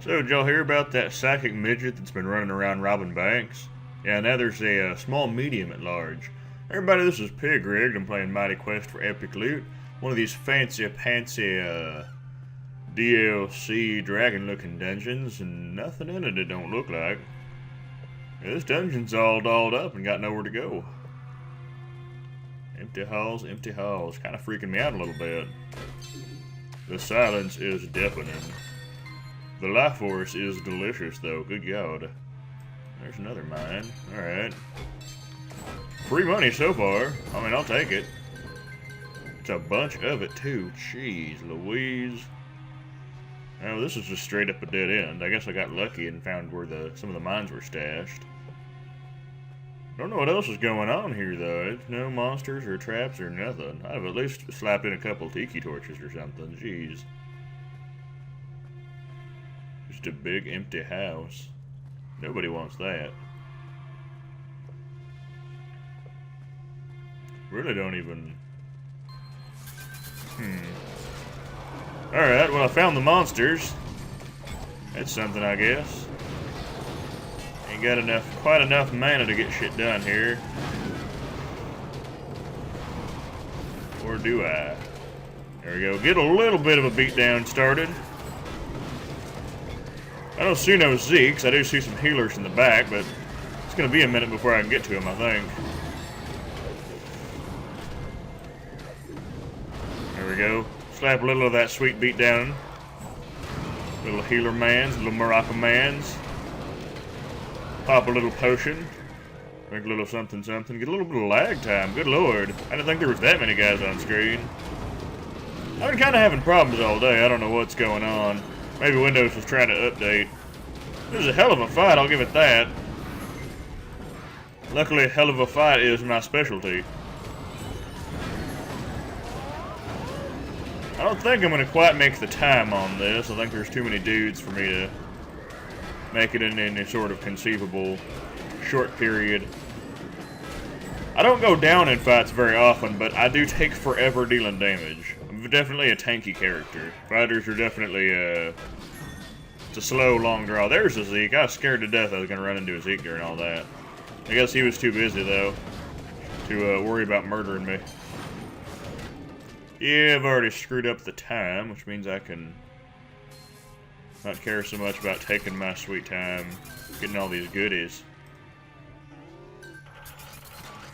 So, did y'all hear about that psychic midget that's been running around robbing banks? Yeah, now there's a small medium at large. Everybody, this is PigRigged. I'm playing Mighty Quest for Epic Loot. One of these fancy-pantsy DLC dragon-looking dungeons, and nothing in it don't look like. Yeah, this dungeon's all dolled up and got nowhere to go. Empty halls, kind of freaking me out a little bit. The silence is deafening. The life force is delicious, though. Good God. There's another mine. Alright. Free money so far. I mean, I'll take it. It's a bunch of it, too. Jeez Louise. Oh, this is just straight up a dead end. I guess I got lucky and found where some of the mines were stashed. Don't know what else is going on here, though. It's no monsters or traps or nothing. I've at least slapped in a couple tiki torches or something. Jeez. Just a big empty house. Nobody wants that. Really don't even... Alright, well I found the monsters. That's something, I guess. Ain't got quite enough mana to get shit done here. Or do I? There we go. Get a little bit of a beatdown started. I don't see no Zeeks. I do see some healers in the back, but it's going to be a minute before I can get to them, I think. There we go. Slap a little of that sweet beat down. Little healer mans, little Morocco mans. Pop a little potion. Drink a little something something. Get a little bit of lag time. Good lord. I didn't think there was that many guys on screen. I've been kind of having problems all day. I don't know what's going on. Maybe Windows was trying to update. It was a hell of a fight, I'll give it that. Luckily, hell of a fight is my specialty. I don't think I'm going to quite make the time on this. I think there's too many dudes for me to make it in any sort of conceivable short period. I don't go down in fights very often, but I do take forever dealing damage. I'm definitely a tanky character. Fighters are definitely, it's a slow, long draw. There's a Zeke. I was scared to death I was going to run into a Zeke during all that. I guess he was too busy, though, to worry about murdering me. Yeah, I've already screwed up the time, which means I can not care so much about taking my sweet time getting all these goodies.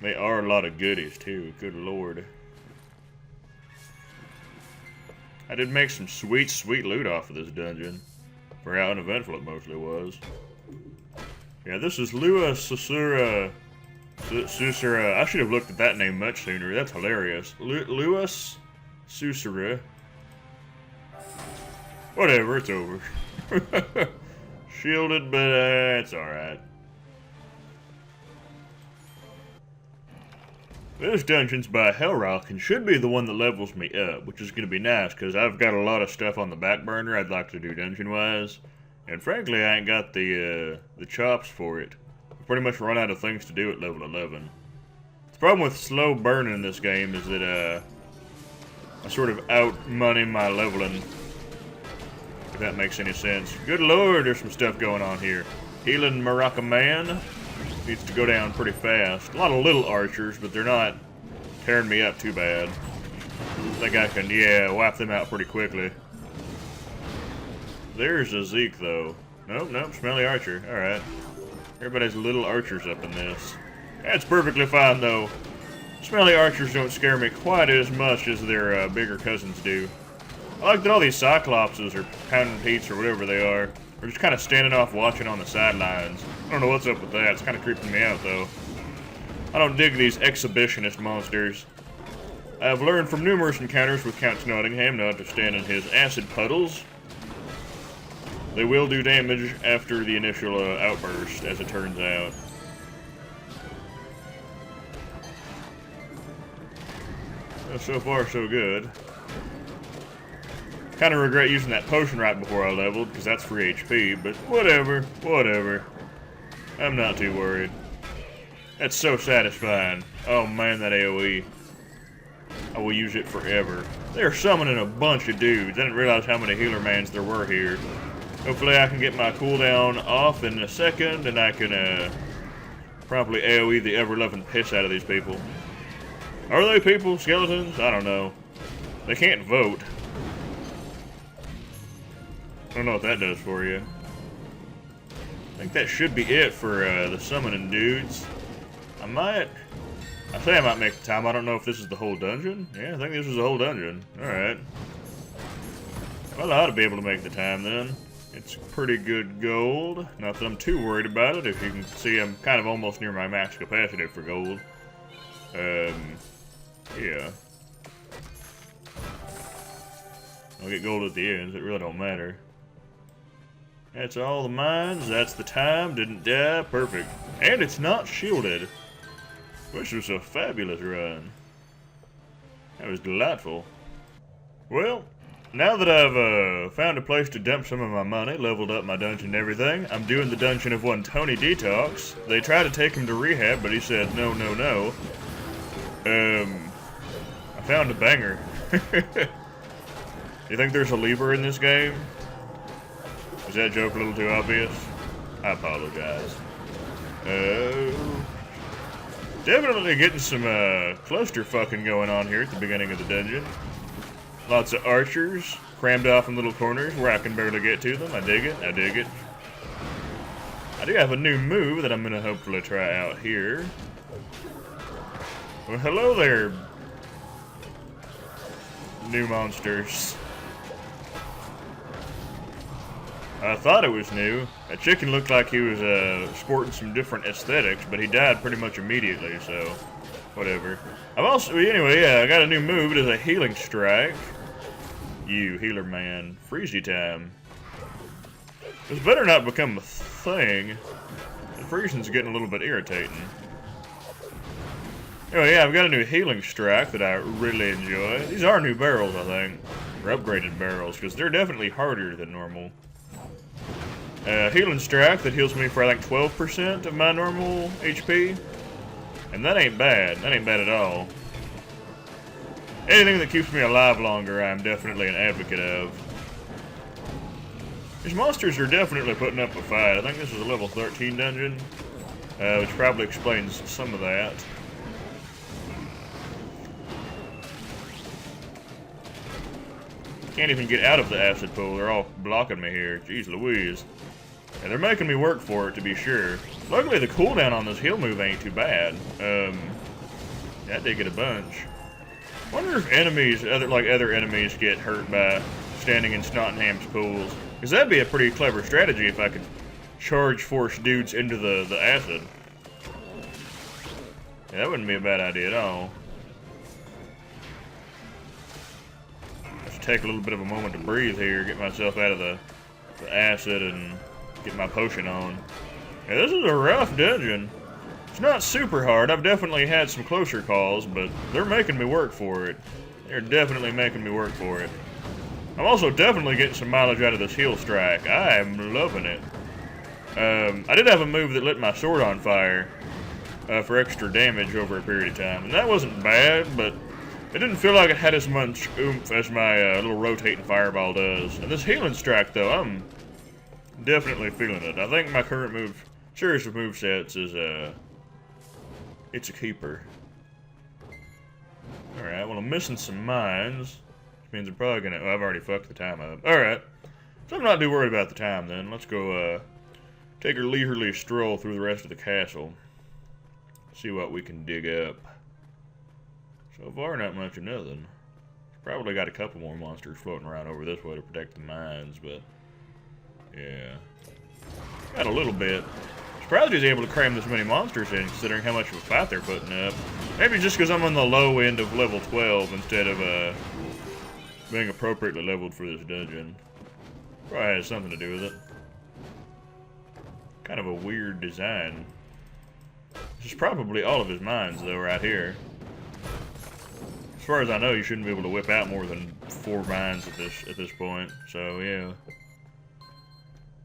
They are a lot of goodies, too. Good lord. I did make some sweet, sweet loot off of this dungeon. For how uneventful it mostly was. Yeah, this is Luasussurra. I should have looked at that name much sooner. That's hilarious. Luasussurra. Whatever, it's over. Shielded, but it's alright. This dungeon's by Helrokk and should be the one that levels me up, which is going to be nice because I've got a lot of stuff on the back burner I'd like to do dungeon-wise. And frankly, I ain't got the chops for it. I've pretty much run out of things to do at level 11. The problem with slow burning in this game is that I sort of out-money my leveling, if that makes any sense. Good lord, there's some stuff going on here. Healing Morocco man needs to go down pretty fast. A lot of little archers, but they're not tearing me up too bad. I think I can, yeah, wipe them out pretty quickly. There's a Zeke, though. Nope, smelly archer. Alright. Everybody's little archers up in this. That's perfectly fine, though. Smelly archers don't scare me quite as much as their bigger cousins do. I like that all these Cyclopses or Pounding Pete's or whatever they are just kind of standing off watching on the sidelines. I don't know what's up with that. It's kind of creeping me out, though. I don't dig these exhibitionist monsters. I have learned from numerous encounters with Count Nottingham not to stand in his acid puddles. They will do damage after the initial outburst, as it turns out. Well, so far, so good. Kind of regret using that potion right before I leveled, because that's free HP, but whatever. I'm not too worried. That's so satisfying. Oh man, that AoE. I will use it forever. They're summoning a bunch of dudes. I didn't realize how many healer mans there were here. Hopefully I can get my cooldown off in a second, and I can probably AoE the ever-loving piss out of these people. Are they people? Skeletons? I don't know. They can't vote. I don't know what that does for you. I think that should be it for the summoning dudes. I might make the time. I don't know if this is the whole dungeon. Yeah, I think this is the whole dungeon. Alright. Well, I ought to be able to make the time then. It's pretty good gold. Not that I'm too worried about it. If you can see, I'm kind of almost near my max capacity for gold. Yeah. I'll get gold at the end. It really don't matter. That's all the mines. That's the time. Didn't die. Perfect. And it's not shielded. Which was a fabulous run. That was delightful. Well, now that I've found a place to dump some of my money, leveled up my dungeon and everything, I'm doing the dungeon of one ToniDetox. They tried to take him to rehab, but he said no, no, no. I found a banger. You think there's a lever in this game? Is that joke a little too obvious? I apologize. Definitely getting some cluster fucking going on here at the beginning of the dungeon. Lots of archers crammed off in little corners where I can barely get to them. I dig it. I dig it. I do have a new move that I'm going to hopefully try out here. Well, hello there, new monsters. I thought it was new. That chicken looked like he was sporting some different aesthetics, but he died pretty much immediately, so whatever. Anyway, I got a new move. It is a healing strike. You, healer man. Freezy time. This better not become a thing. The freezing's getting a little bit irritating. Anyway, yeah, I've got a new healing strike that I really enjoy. These are new barrels, I think. Or upgraded barrels, because they're definitely harder than normal. Healing strike that heals me for, I think, 12% of my normal HP. And that ain't bad. That ain't bad at all. Anything that keeps me alive longer, I'm definitely an advocate of. These monsters are definitely putting up a fight. I think this is a level 13 dungeon, which probably explains some of that. Can't even get out of the acid pool. They're all blocking me here. Jeez Louise. And they're making me work for it, to be sure. Luckily, the cooldown on this heal move ain't too bad. I did get a bunch. Wonder if enemies, other enemies, get hurt by standing in Snottingham's pools. Because that'd be a pretty clever strategy if I could charge force dudes into the acid. Yeah, that wouldn't be a bad idea at all. Just take a little bit of a moment to breathe here, get myself out of the acid and get my potion on. Yeah, this is a rough dungeon. It's not super hard. I've definitely had some closer calls, but they're making me work for it. They're definitely making me work for it. I'm also definitely getting some mileage out of this heal strike. I am loving it. I did have a move that lit my sword on fire for extra damage over a period of time, and that wasn't bad, but it didn't feel like it had as much oomph as my little rotating fireball does. And this healing strike, though, I'm definitely feeling it. I think my current series of movesets is it's a keeper. Alright, well, I'm missing some mines, which means I'm probably gonna, I've already fucked the time up. Alright, so I'm not too worried about the time then. Let's go take a leisurely stroll through the rest of the castle. See what we can dig up. So far, not much of nothing. Probably got a couple more monsters floating around over this way to protect the mines, but yeah. Got a little bit. Surprised he's able to cram this many monsters in, considering how much of a fight they're putting up. Maybe just because I'm on the low end of level 12 instead of being appropriately leveled for this dungeon. Probably has something to do with it. Kind of a weird design. This is probably all of his mines, though, right here. As far as I know, you shouldn't be able to whip out more than 4 mines at this point. So yeah.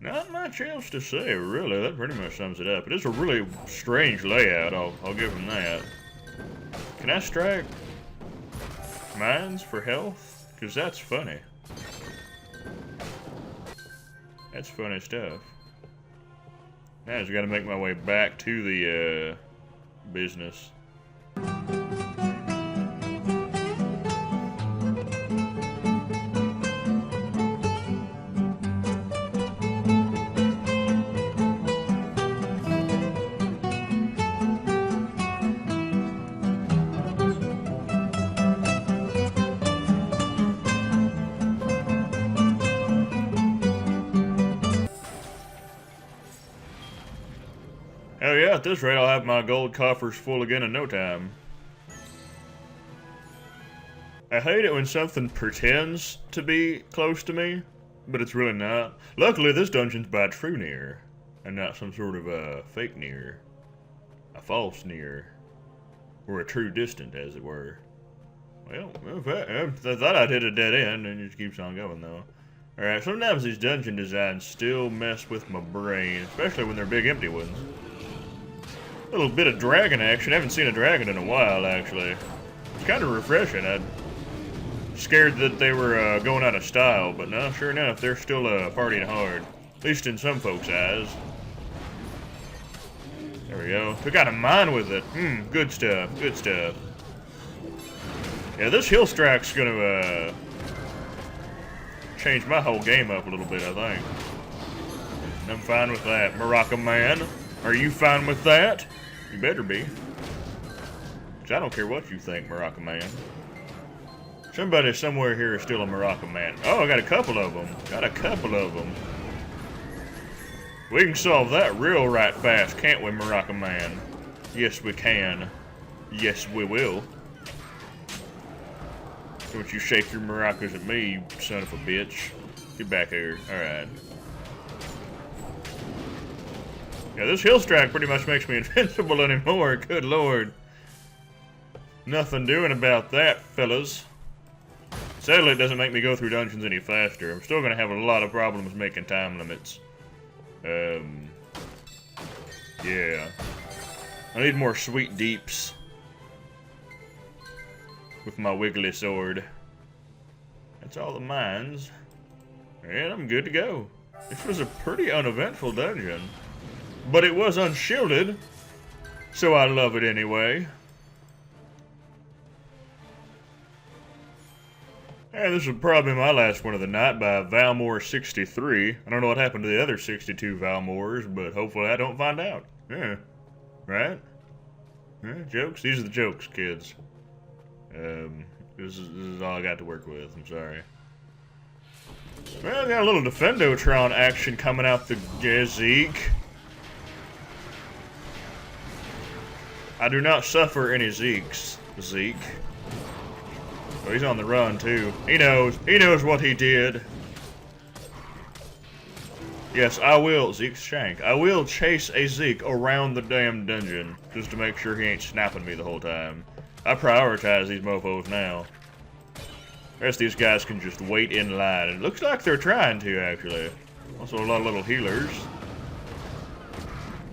Not much else to say, really. That pretty much sums it up. It is a really strange layout, I'll give him that. Can I strike mines for health? Because that's funny. That's funny stuff. Now I just gotta make my way back to the business. Hell yeah, at this rate I'll have my gold coffers full again in no time. I hate it when something pretends to be close to me, but it's really not. Luckily this dungeon's by TrueNear, and not some sort of a fake near. A false near. Or a true distant, as it were. Well, I thought I'd hit a dead end, and it just keeps on going though. Alright, sometimes these dungeon designs still mess with my brain, especially when they're big empty ones. A little bit of dragon action. I haven't seen a dragon in a while, actually. It's kind of refreshing. I'm scared that they were going out of style, but no, sure enough, they're still partying hard. At least in some folks' eyes. There we go. Took out a mine with it. Good stuff. Good stuff. Yeah, this hill strike's gonna change my whole game up a little bit, I think. And I'm fine with that. Morocco man, are you fine with that? You better be. 'Cause I don't care what you think, Morocco man. Somebody somewhere here is still a Morocco man. Oh, I got a couple of them. Got a couple of them. We can solve that real right fast, can't we, Morocco man? Yes, we can. Yes, we will. Don't you shake your maracas at me, you son of a bitch. Get back here. Alright. Yeah, this hill strike pretty much makes me invincible anymore. Good lord. Nothing doing about that, fellas. Sadly, it doesn't make me go through dungeons any faster. I'm still gonna have a lot of problems making time limits. Yeah. I need more sweet deeps with my wiggly sword. That's all the mines. And I'm good to go. This was a pretty uneventful dungeon. But it was unshielded, so I love it anyway. And this will probably be my last one of the night by Valmore63. I don't know what happened to the other 62 Valmores, but hopefully I don't find out. Yeah. Right? Yeah, jokes? These are the jokes, kids. This is all I got to work with. I'm sorry. Well, I got a little Defendotron action coming out the Zeke. I do not suffer any Zekes. Zeke. Oh, he's on the run too. He knows what he did. Yes, I will, Zeke's shank. I will chase a Zeke around the damn dungeon just to make sure he ain't snapping me the whole time. I prioritize these mofos now. The rest of these guys can just wait in line. It looks like they're trying to, actually. Also a lot of little healers.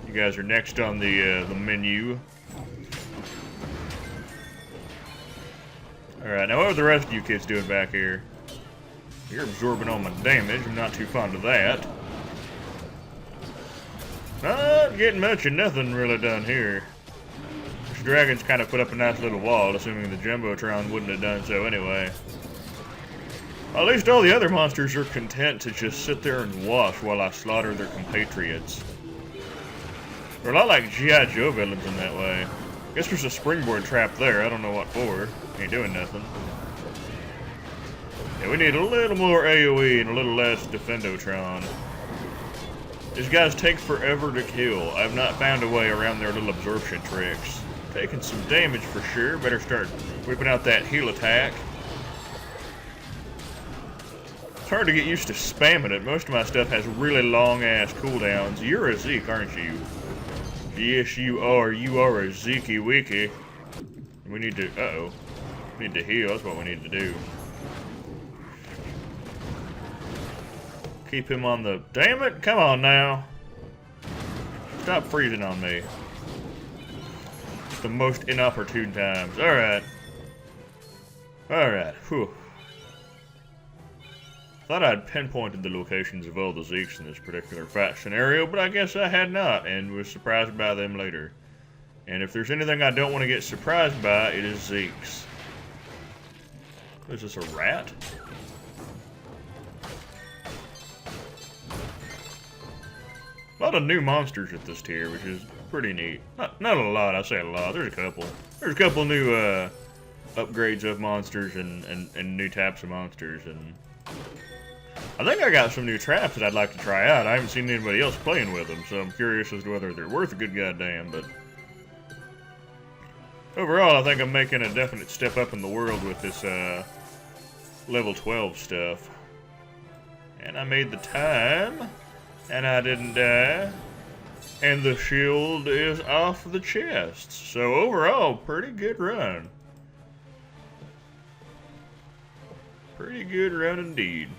You guys are next on the menu. Alright, now what are the rest of you kids doing back here? You're absorbing all my damage. I'm not too fond of that. Not getting much of nothing really done here. This dragon's kind of put up a nice little wall, assuming the Jumbotron wouldn't have done so anyway. At least all the other monsters are content to just sit there and watch while I slaughter their compatriots. They're a lot like G.I. Joe villains in that way. Guess there's a springboard trap there. I don't know what for. Ain't doing nothing. Yeah, we need a little more AoE and a little less Defendotron. These guys take forever to kill. I've not found a way around their little absorption tricks. Taking some damage for sure. Better start whipping out that heal attack. It's hard to get used to spamming it. Most of my stuff has really long-ass cooldowns. You're a Zeke, aren't you? Yes, you are. You are a Zekey Wiki. We need to... Uh-oh. We need to heal. That's what we need to do. Keep him on the... Damn it! Come on now. Stop freezing on me. It's the most inopportune times. Alright. Alright. Whew. Thought I'd pinpointed the locations of all the Zeeks in this particular fight scenario, but I guess I had not, and was surprised by them later. And if there's anything I don't want to get surprised by, it is Zeeks. Is this a rat? A lot of new monsters at this tier, which is pretty neat. Not a lot, I say a lot. There's a couple. There's a couple new upgrades of monsters and new types of monsters, and I think I got some new traps that I'd like to try out. I haven't seen anybody else playing with them, so I'm curious as to whether they're worth a good goddamn, but overall, I think I'm making a definite step up in the world with this level 12 stuff. And I made the time, and I didn't die, and the shield is off the chest. So overall, pretty good run. Pretty good run indeed.